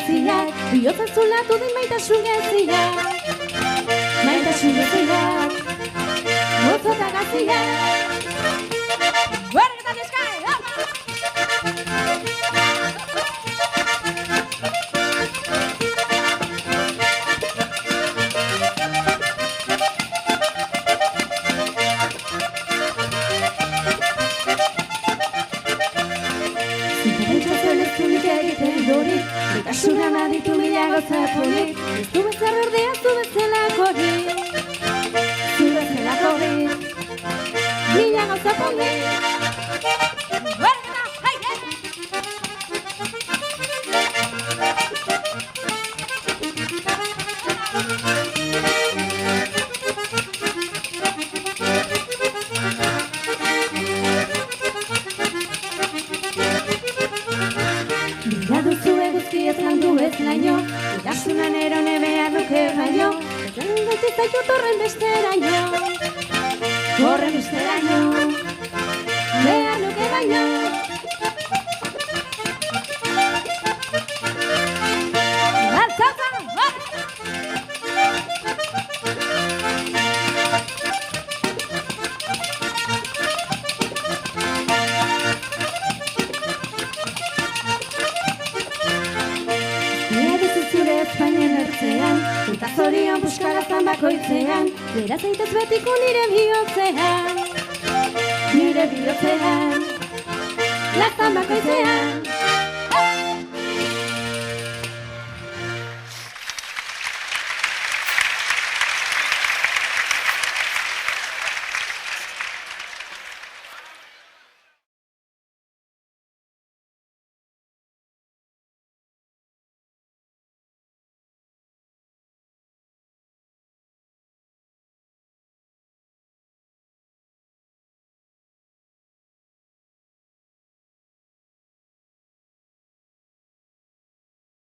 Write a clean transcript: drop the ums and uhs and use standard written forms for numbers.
gaziak, bihotzak zulatu din maitasun gaziak. Maitasun gaziak, motzo eta gaziak. Huergetan eskai, Gaitasunan aditu mila gauza polit, ez du bezar berdea zu bezalako hori. Zu bezalako hori, mila gauza polit. Huergeta, haide! Ez landu ez laino, irasunan erone behar nuke baino, ez dut zaitut horren besteraino, horren besteraino, behar nuke baino. Altzauza! Espainian ertzean, eta zorion puskarazan bakoitzean, bera zaitez betiko nire bihotzean, lazan bakoitzean.